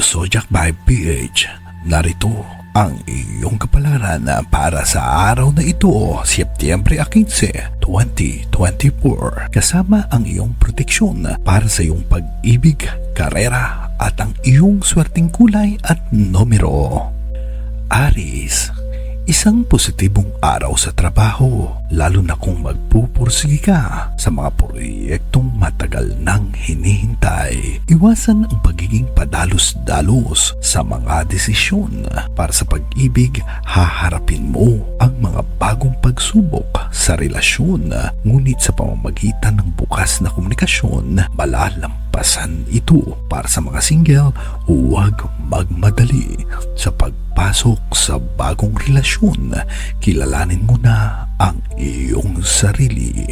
Zodiac by PH. Narito ang iyong kapalaran para sa araw na ito, Setyembre 15, 2024. Kasama ang iyong proteksyon para sa iyong pag-ibig, karera at ang iyong swerteng kulay at numero. Aries, isang positibong araw sa trabaho, lalo na kung magpupursige ka sa mga proyektong matagal nang hinihintay. Iwasan ang pagiging padalos-dalos sa mga desisyon. Para sa pag-ibig, haharapin mo ang mga bagong pagsubok sa relasyon. Ngunit sa pamamagitan ng bukas na komunikasyon, malalampasan ito. Para sa mga single, huwag magmadali sa pagpasok sa bagong relasyon. Kilalanin mo na ang iyong sarili.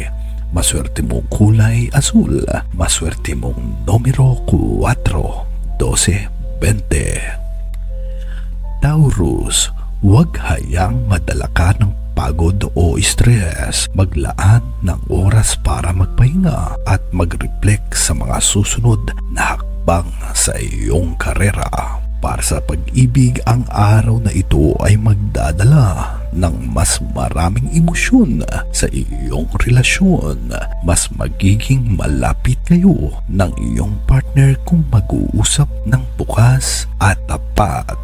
Maswerte mong kulay asul. Maswerte mong numero 4, 12, 20. Taurus, huwag hayang madala ka ng pagod o stress. Maglaan ng oras para magpahinga at mag-reflect sa mga susunod na hakbang sa iyong karera. Para sa pag-ibig, ang araw na ito ay magdadala ng mas maraming emosyon sa iyong relasyon. Mas magiging malapit kayo ng iyong partner kung mag-uusap ng bukas at tapat.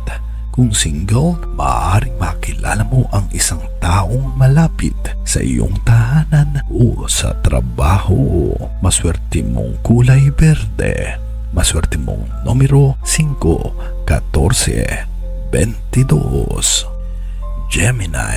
Kung single, maaaring makilala mo ang isang taong malapit sa iyong tahanan o sa trabaho. Maswerte mong kulay berde. Maswerte mong numero 5, 14, 22. Gemini,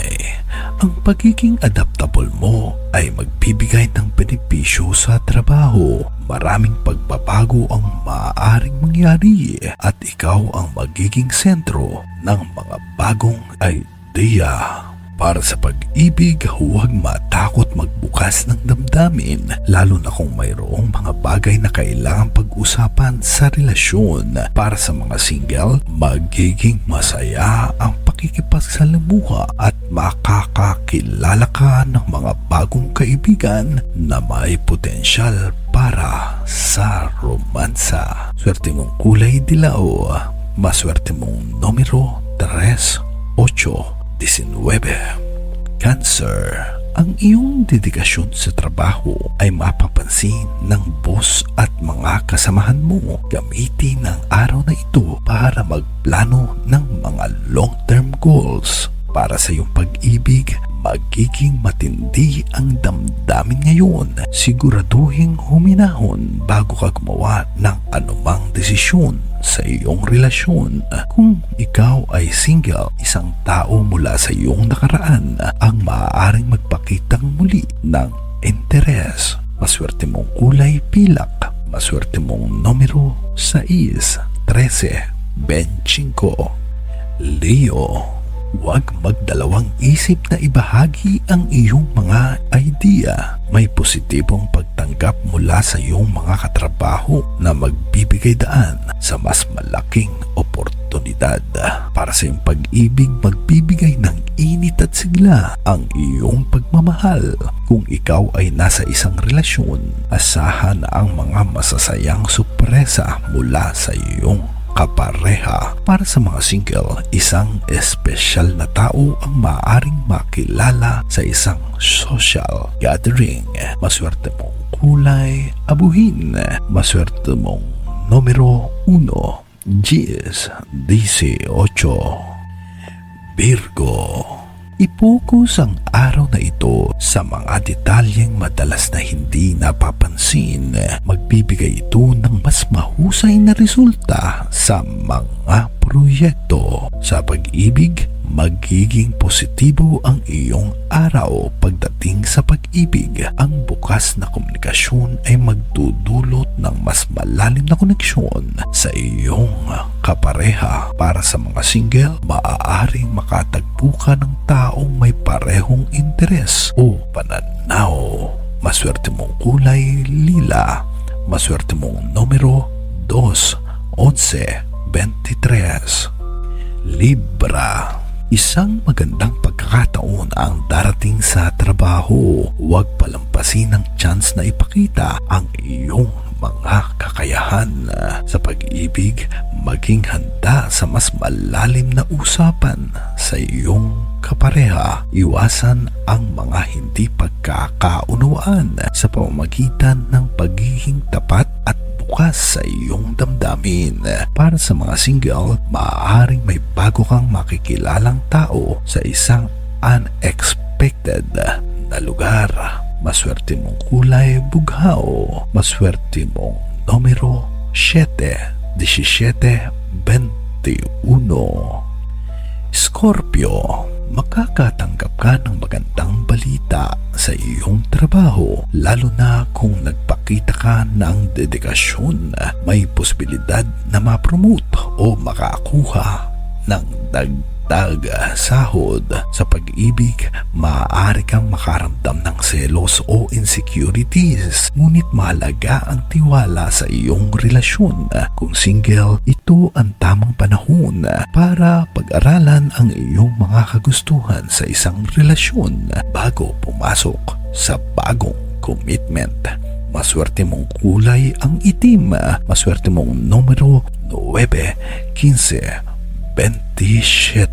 ang pagiging adaptable mo ay magbibigay ng benepisyo sa trabaho. Maraming pagbabago ang maaaring mangyari at ikaw ang magiging sentro ng mga bagong idea. Para sa pag-ibig, huwag matakot magbukas ng damdamin, lalo na kung mayroong mga bagay na kailangang pag-usapan sa relasyon. Para sa mga single, magiging masaya ang pakikipagsalamuha at makakakilala ka ng mga bagong kaibigan na may potensyal para sa romansa. Swerte mong kulay dilaw. Maswerte mong numero 3, 8, 19. Cancer, ang iyong dedikasyon sa trabaho ay mapapansin ng boss at mga kasamahan mo. Gamitin ang araw na ito para magplano ng mga long-term goals. Para sa iyong pag-ibig, magiging matindi ang damdamin ngayon. Siguraduhin huminahon bago ka gumawa ng anumang desisyon sa iyong relasyon. Kung ikaw ay single, isang tao mula sa iyong nakaraan ang maaaring magpakitang muli ng interes. Maswerte mong kulay pilak. Maswerte mong numero 6, 13, 25. Leo, huwag magdalawang isip na ibahagi ang iyong mga idea. May positibong pagtanggap mula sa iyong mga katrabaho na magbibigay daan sa mas malaking oportunidad. Para sa iyong pag-ibig, magbibigay ng init at sigla ang iyong pagmamahal. Kung ikaw ay nasa isang relasyon, asahan ang mga masasayang sorpresa mula sa iyong kapareha. Para sa mga single, isang espesyal na tao ang maaaring makilala sa isang social gathering. Maswerte mong kulay abuhin. Maswerte mong numero 1, 10, 18. Virgo, ipokus ang araw na ito sa mga detalyeng madalas na hindi napapansin. Magbibigay ito ng mas mahusay na resulta sa mga proyekto. Sa pag-ibig, magiging positibo ang iyong araw. Pagdating sa pag-ibig, ang bukas na komunikasyon ay magdudulot ng mas malalim na koneksyon sa iyong kapareha. Para sa mga single, maaaring makatagpo ka ng taong may parehong interes o pananaw. Maswerte mong kulay lila. Maswerte mong numero 2, 11, 23. Libra, isang magandang pagkakataon ang darating sa trabaho. Huwag palampasin ang chance na ipakita ang iyong mga kakayahan. Sa pag-ibig, maging handa sa mas malalim na usapan sa iyong kapareha. Iwasan ang mga hindi pagkakaunawaan sa pamamagitan ng pagiging tapat at bukas sa iyong damdamin. Para sa mga single, maaaring may bago kang makikilalang tao sa isang unexpected na lugar. Maswerte mong kulay bughao. Maswerte mong numero 7, 17, 21. Scorpio, makakatanggap ka ng magandang balita sa iyong trabaho, lalo na kung nagpakita ka ng dedikasyon. May posibilidad na ma-promote o makakuha ng dagdag sahod. Sa pag-ibig, maaari kang makaramdam ng selos o insecurities, ngunit mahalaga ang tiwala sa iyong relasyon. Kung single, ito ang tamang panahon para pag-aralan ang iyong mga kagustuhan sa isang relasyon bago pumasok sa bagong commitment. Maswerte mong kulay ang itim. Maswerte mong numero 9, 15, 27.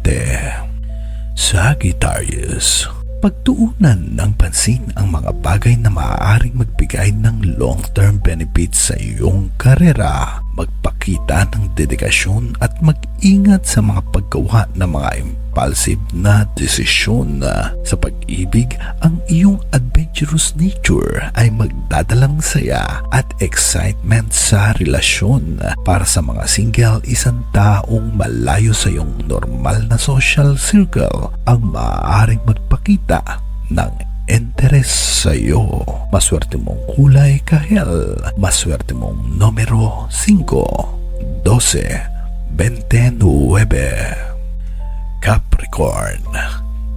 Sagittarius, pagtuunan ng pansin ang mga bagay na maaaring magbigay ng long-term benefits sa iyong karera. Magpakita ng dedikasyon at mag-ingat sa mga paggawa ng mga impulsive na desisyon. Sa pag-ibig, ang iyong adventurous nature ay magdadalang saya at excitement sa relasyon. Para sa mga single, isang taong malayo sa iyong normal na social circle ang maaaring magpakita ng interes sa iyo. Maswerte mong kulay kahel. Maswerte mong numero 5, 12, 29. Capricorn,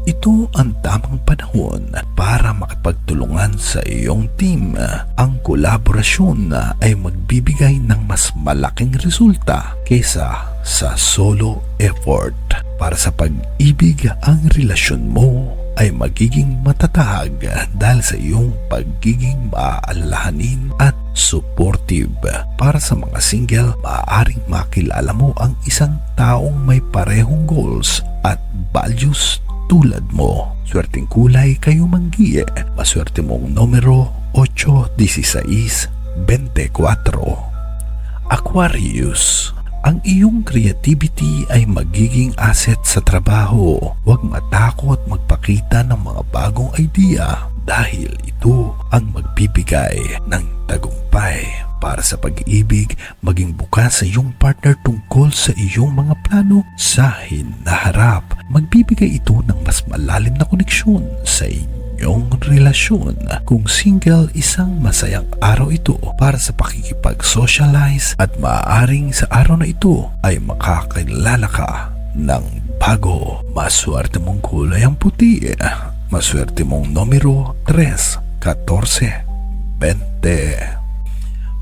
ito ang tamang panahon para makipagtulungan sa iyong team. Ang kolaborasyon ay magbibigay ng mas malaking resulta kaysa sa solo effort. Para sa pag-ibig, ang relasyon mo ay magiging matatag dahil sa iyong pagiging maaalalahanin at supportive. Para sa mga single, maaaring makilala mo ang isang taong may parehong goals at values tulad mo. Swerteng kulay kayo manggiye. Maswerte mong numero 8, 16, 24. Aquarius, ang iyong creativity ay magiging asset sa trabaho. Huwag matakot magpakita ng mga bagong idea dahil ito ang magbibigay ng tagumpay. Para sa pag-ibig, maging bukas sa iyong partner tungkol sa iyong mga plano sa hinaharap. Magbibigay ito ng mas malalim na koneksyon sa inyong relasyon. Kung single, isang masayang araw ito para sa pakikipag-socialize at maaaring sa araw na ito ay makakilala ka ng bago. Maswerte mong kulay ang puti. Maswerte mong numero 3, 14, 20.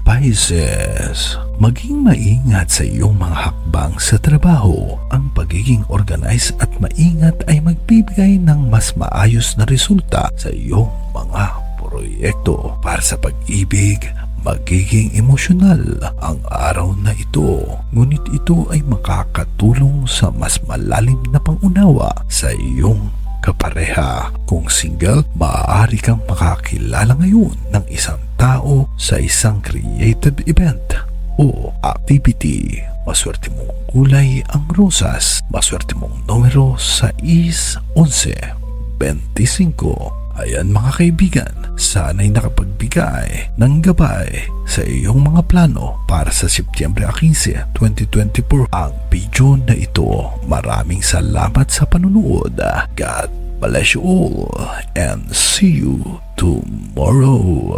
Pisces, maging maingat sa iyong mga hakbang sa trabaho. Ang pagiging organized at maingat ay magbibigay ng mas maayos na resulta sa iyong mga proyekto. Para sa pag-ibig, magiging emosyonal ang araw na ito. Ngunit ito ay makakatulong sa mas malalim na pangunawa sa iyong kapareha. Kung single, maaari kang makakilala ngayon ng isang tao sa isang creative event o activity. Maswerte mong kulay ang rosas. Maswerte mong numero 6, 11, 25. Ayan mga kaibigan, sana'y nakapagbigay ng gabay sa iyong mga plano para sa Setyembre 15, 2024 ang video na ito. Maraming salamat sa panunood. God bless you all and see you tomorrow.